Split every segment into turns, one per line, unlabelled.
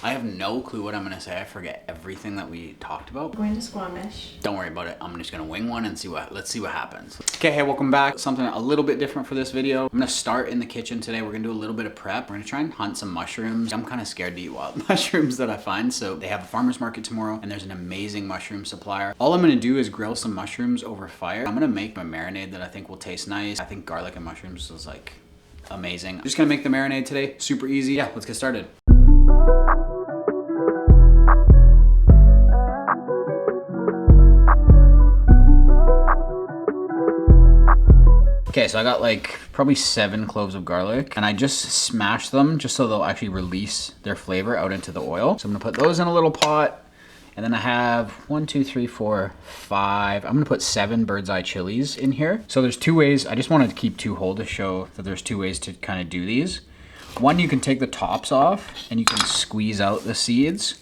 I have no clue what I'm gonna say. I forget everything that we talked about.
Going to Squamish.
Don't worry about it. I'm just gonna wing one and let's see what happens. Okay, hey, welcome back. Something a little bit different for this video. I'm gonna start in the kitchen today. We're gonna do a little bit of prep. We're gonna try and hunt some mushrooms. I'm kind of scared to eat wild mushrooms that I find. So they have a farmer's market tomorrow and there's an amazing mushroom supplier. All I'm gonna do is grill some mushrooms over fire. I'm gonna make my marinade that I think will taste nice. I think garlic and mushrooms is like amazing. I'm just gonna make the marinade today. Super easy. Yeah, let's get started. Okay, so I got like probably 7 cloves of garlic and I just smashed them just so they'll actually release their flavor out into the oil. So I'm gonna put those in a little pot. And then I have 1, 2, 3, 4, 5. I'm gonna put 7 bird's eye chilies in here. So there's 2 ways. I just wanted to keep 2 whole to show that there's 2 ways to kind of do these. One, you can take the tops off and you can squeeze out the seeds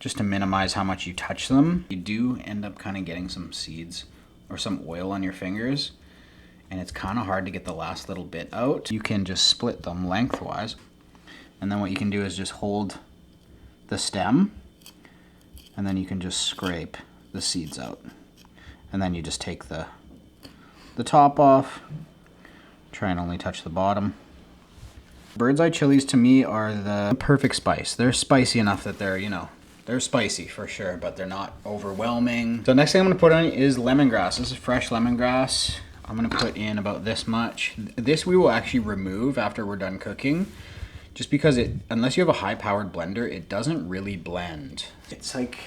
just to minimize how much you touch them. You do end up kind of getting some seeds or some oil on your fingers. And it's kind of hard to get the last little bit out. You can just split them lengthwise. And then what you can do is just hold the stem and then you can just scrape the seeds out. And then you just take the top off, try and only touch the bottom. Bird's eye chilies to me are the perfect spice. They're spicy enough that they're, you know, they're spicy for sure, but they're not overwhelming. So next thing I'm gonna put on is lemongrass. This is fresh lemongrass. I'm gonna put in about this much. This we will actually remove after we're done cooking, just because unless you have a high-powered blender, it doesn't really blend. It's like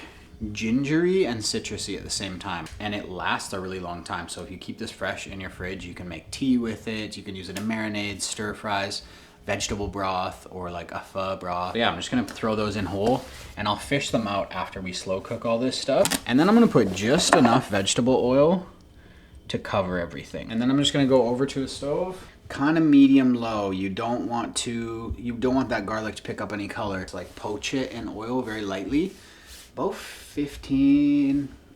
gingery and citrusy at the same time, and it lasts a really long time. So if you keep this fresh in your fridge, you can make tea with it, you can use it in marinades, stir fries, vegetable broth, or like a pho broth. But yeah, I'm just gonna throw those in whole, and I'll fish them out after we slow cook all this stuff. And then I'm gonna put just enough vegetable oil to cover everything. And then I'm just gonna go over to the stove, kind of medium low. You don't want that garlic to pick up any color. It's like poach it in oil very lightly. About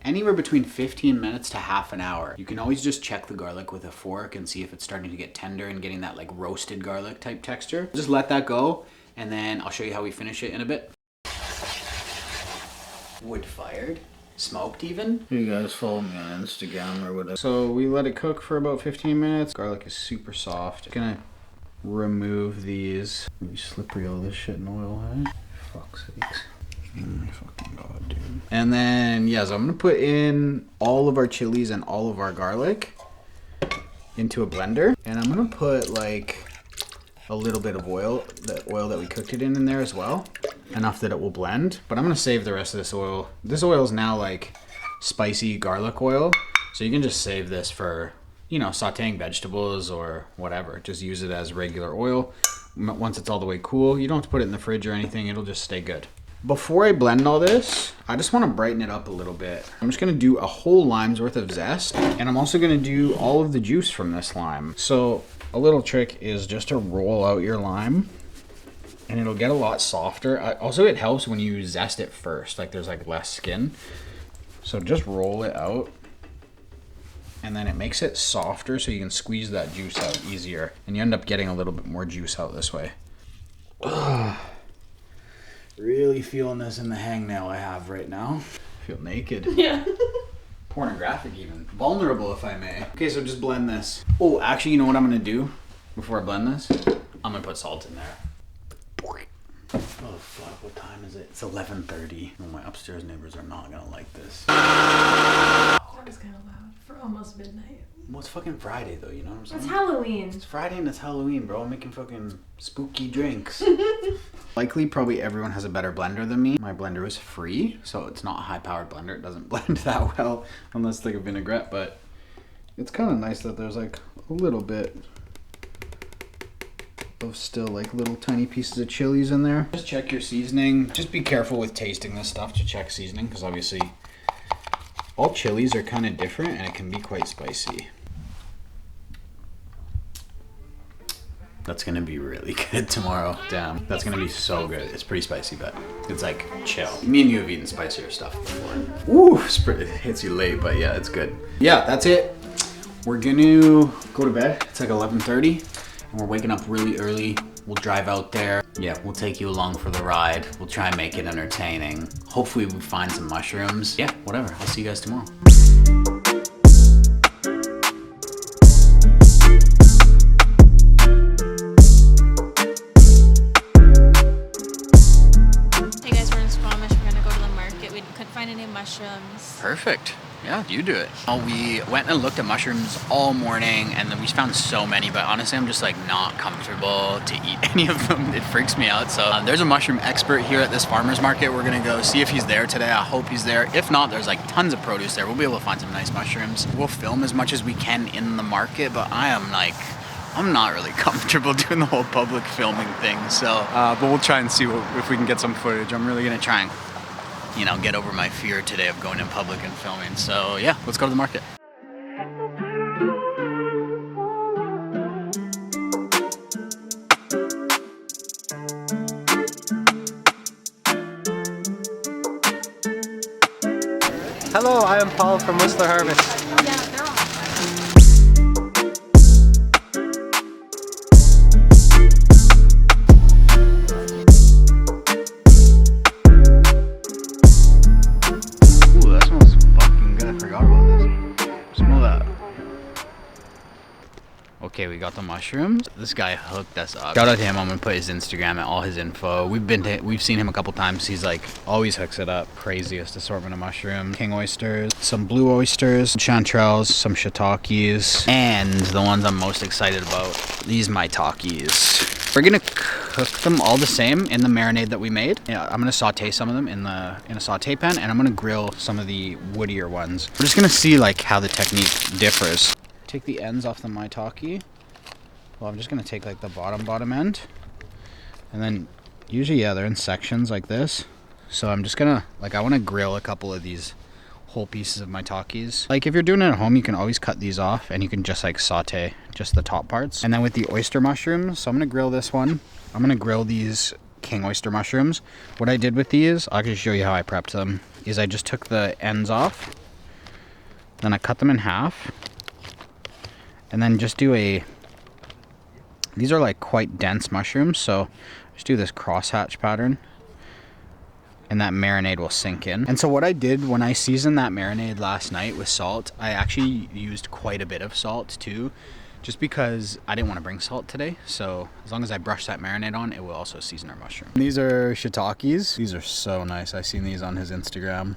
anywhere between 15 minutes to half an hour. You can always just check the garlic with a fork and see if it's starting to get tender and getting that like roasted garlic type texture. Just let that go, and then I'll show you how we finish it in a bit. Wood fired. Smoked even. You guys follow me on Instagram or whatever. So we let it cook for about 15 minutes. Garlic is super soft. Gonna remove these. Maybe slippery all this shit in oil, hey? Fuck's sakes. Oh my fucking god, dude. And then, yeah, so I'm gonna put in all of our chilies and all of our garlic into a blender. And I'm gonna put like a little bit of oil, the oil that we cooked it in there as well. Enough that it will blend, but I'm gonna save the rest of this oil. This oil is now like spicy garlic oil, so you can just save this for, you know, sauteing vegetables or whatever. Just use it as regular oil. Once it's all the way cool, you don't have to put it in the fridge or anything, it'll just stay good. Before I blend all this, I just wanna brighten it up a little bit. I'm just gonna do a whole lime's worth of zest, and I'm also gonna do all of the juice from this lime. So a little trick is just to roll out your lime, and it'll get a lot softer. Also, it helps when you zest it first, like there's like less skin. So just roll it out, and then it makes it softer so you can squeeze that juice out easier, and you end up getting a little bit more juice out this way. Ugh. Really feeling this in the hangnail I have right now. I feel naked.
Yeah.
Pornographic even. Vulnerable, if I may. Okay, so just blend this. Oh, actually, you know what I'm gonna do before I blend this? I'm gonna put salt in there. Oh fuck, what time is it? It's 11:30. Oh, my upstairs neighbors are not gonna like this.
That was kind of loud for almost midnight.
Well, it's fucking Friday though, you know what I'm saying?
It's Halloween.
It's Friday and it's Halloween, bro. I'm making fucking spooky drinks. Likely, probably everyone has a better blender than me. My blender is free, so it's not a high-powered blender. It doesn't blend that well unless it's like a vinaigrette, but it's kind of nice that there's like a little bit of still like little tiny pieces of chilies in there. Just check your seasoning. Just be careful with tasting this stuff to check seasoning, because obviously all chilies are kind of different and it can be quite spicy. That's gonna be really good tomorrow. Damn, that's gonna be so good. It's pretty spicy, but it's like chill. Me and you have eaten spicier stuff before. Ooh, it hits you late, but yeah, it's good. Yeah, that's it. We're gonna go to bed. It's like 11:30, and we're waking up really early We'll drive out there. Yeah, we'll take you along for the ride. We'll try and make it entertaining. Hopefully we find some mushrooms. Yeah, whatever. I'll see you guys tomorrow.
Hey guys, we're in Squamish. We're gonna go to the market. We couldn't find any mushrooms.
Perfect. Yeah, you do it. We went and looked at mushrooms all morning and then we found so many, but honestly I'm just like not comfortable to eat any of them. It freaks me out. So there's a mushroom expert here at this farmer's market. We're gonna go see if he's there today. I hope he's there. If not, there's like tons of produce there. We'll be able to find some nice mushrooms. We'll film as much as we can in the market, but I'm not really comfortable doing the whole public filming thing. So, but we'll try and see if we can get some footage. I'm really gonna try and, you know, get over my fear today of going in public and filming. So yeah, let's go to the market.
Hello, I am Paul from Whistler Harvest.
Yeah, they're all.
Ooh, that smells fucking good. I forgot about this. Smell that. Okay, we got the mushrooms. This guy hooked us up. Shout out to him. I'm gonna put his Instagram and all his info. We've seen him a couple times. He's like always hooks it up. Craziest assortment of mushrooms. King oysters, some blue oysters, chanterelles, some shiitakes, and the ones I'm most excited about, these maitakes. We're gonna cook them all the same in the marinade that we made. Yeah, I'm gonna saute some of them in a saute pan, and I'm gonna grill some of the woodier ones. We're just gonna see like how the technique differs. Take the ends off the maitake. Well, I'm just gonna take like the bottom end, and then usually, yeah, they're in sections like this. So I'm just gonna, like, I wanna grill a couple of these whole pieces of maitakes. Like if you're doing it at home, you can always cut these off and you can just like saute just the top parts. And then with the oyster mushrooms, so I'm gonna grill this one. I'm gonna grill these king oyster mushrooms. What I did with these, I'll just show you how I prepped them, is I just took the ends off, then I cut them in half, and then just do these are like quite dense mushrooms, so just do this crosshatch pattern, and that marinade will sink in. And so what I did when I seasoned that marinade last night with salt, I actually used quite a bit of salt too, just because I didn't want to bring salt today. So as long as I brush that marinade on, it will also season our mushroom. These are shiitakes. These are so nice. I've seen these on his Instagram.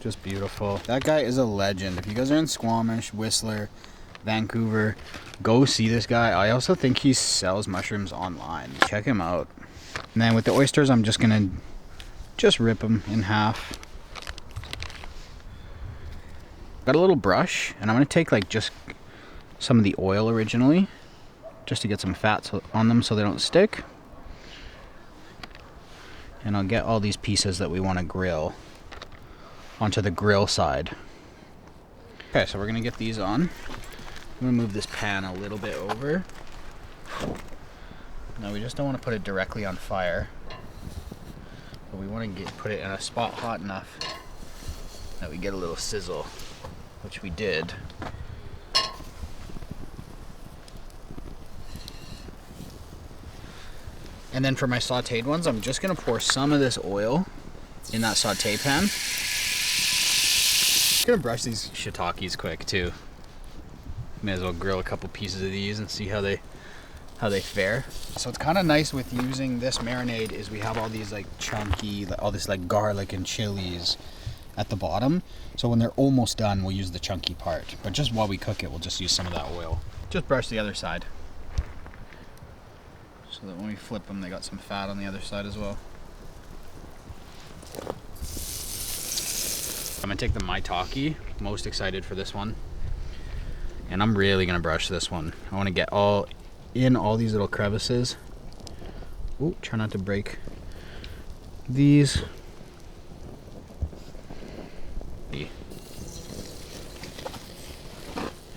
Just beautiful. That guy is a legend. If you guys are in Squamish, Whistler, Vancouver, go see this guy. I also think he sells mushrooms online. Check him out. And then with the oysters, I'm just gonna rip them in half. Got a little brush, and I'm gonna take like just some of the oil originally, just to get some fat on them so they don't stick. And I'll get all these pieces that we want to grill onto the grill side. Okay, so we're gonna get these on. I'm gonna move this pan a little bit over. Now we just don't want to put it directly on fire, but we want to put it in a spot hot enough that we get a little sizzle, which we did. And then for my sauteed ones, I'm just gonna pour some of this oil in that saute pan. Just gonna brush these shiitakes quick too. May as well grill a couple pieces of these and see how they fare. So it's kind of nice with using this marinade is we have all these like chunky, all this like garlic and chilies at the bottom. So when they're almost done, we'll use the chunky part. But just while we cook it, we'll just use some of that oil. Just brush the other side, so that when we flip them, they got some fat on the other side as well. I'm gonna take the maitake, most excited for this one. And I'm really gonna brush this one. I wanna get all these little crevices. Ooh, try not to break these.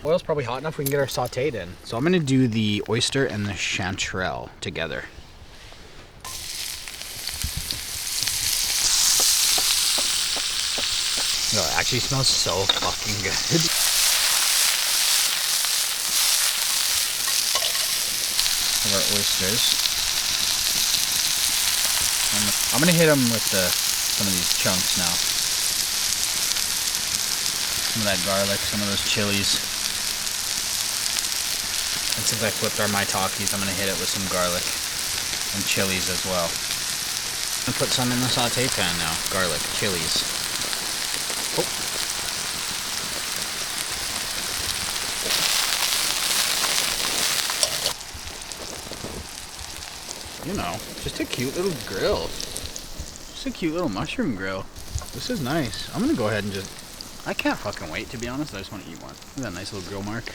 Oil's probably hot enough we can get our sauteed in. So I'm gonna do the oyster and the chanterelle together. Oh, it actually smells so fucking good. of our oysters. I'm gonna hit them with some of these chunks now. Some of that garlic, some of those chilies. And since I flipped our maitakes, I'm gonna hit it with some garlic and chilies as well. And put some in the saute pan now. Garlic, chilies. Oh. You know, just a cute little grill. Just a cute little mushroom grill. This is nice. I'm gonna go ahead and I can't fucking wait, to be honest. I just want to eat one. Look at that nice little grill mark.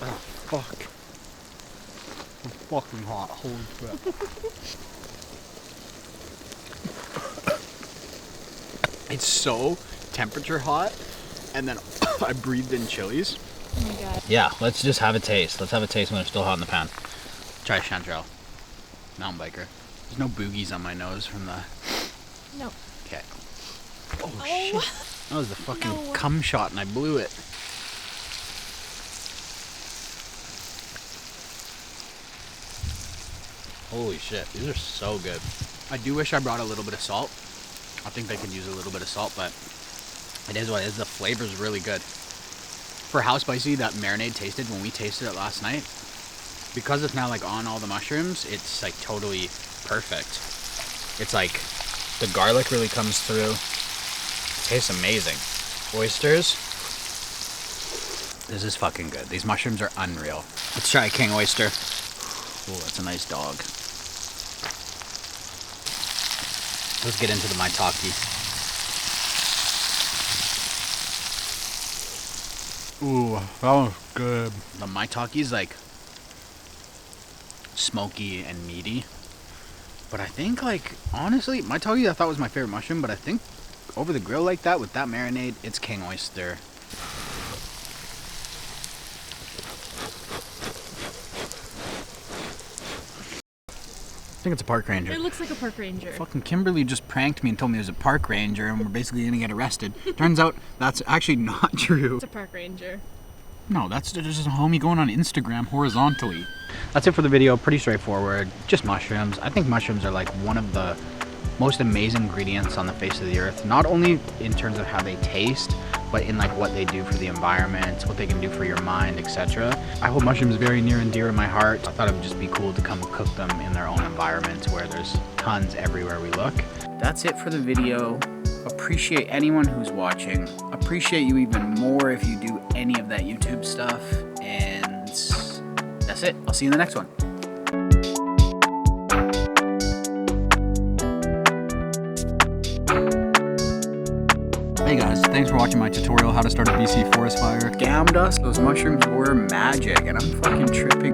Oh, fuck. I'm fucking hot. Holy crap. It's so temperature hot, and then I breathed in chilies.
Oh my god.
Yeah, let's just have a taste. Let's have a taste when it's still hot in the pan. Try chanterelle. Mountain biker. There's no boogies on my nose from the...
No.
Okay. Oh, shit. That was the fucking cum shot and I blew it. Holy shit, these are so good. I do wish I brought a little bit of salt. I think they could use a little bit of salt, but it is what it is. The flavor's really good. For how spicy that marinade tasted when we tasted it last night, because it's now like on all the mushrooms, it's like totally perfect. It's like the garlic really comes through. It tastes amazing. Oysters. This is fucking good. These mushrooms are unreal. Let's try a king oyster. Oh, that's a nice dog. Let's get into the maitake. Ooh, that was good. The maitake's like smoky and meaty. But I think, like, honestly, maitake I thought was my favorite mushroom, but I think over the grill like that with that marinade, it's king oyster. I think it's a park ranger.
It looks like a park ranger.
Fucking Kimberly just pranked me and told me it was a park ranger and we're basically gonna get arrested. Turns out that's actually not true.
It's a park ranger.
No, that's just a homie going on Instagram horizontally. That's it for the video. Pretty straightforward. Just mushrooms. I think mushrooms are like one of the most amazing ingredients on the face of the earth. Not only in terms of how they taste, but in like what they do for the environment, what they can do for your mind, etc. I hold mushrooms very near and dear in my heart. I thought it would just be cool to come cook them in their own environments where there's tons everywhere we look. That's it for the video. Appreciate anyone who's watching. Appreciate you even more if you do any of that YouTube stuff. And that's it. I'll see you in the next one. Hey guys, thanks for watching my tutorial how to start a BC forest fire. Scammed us, those mushrooms were magic and I'm fucking tripping.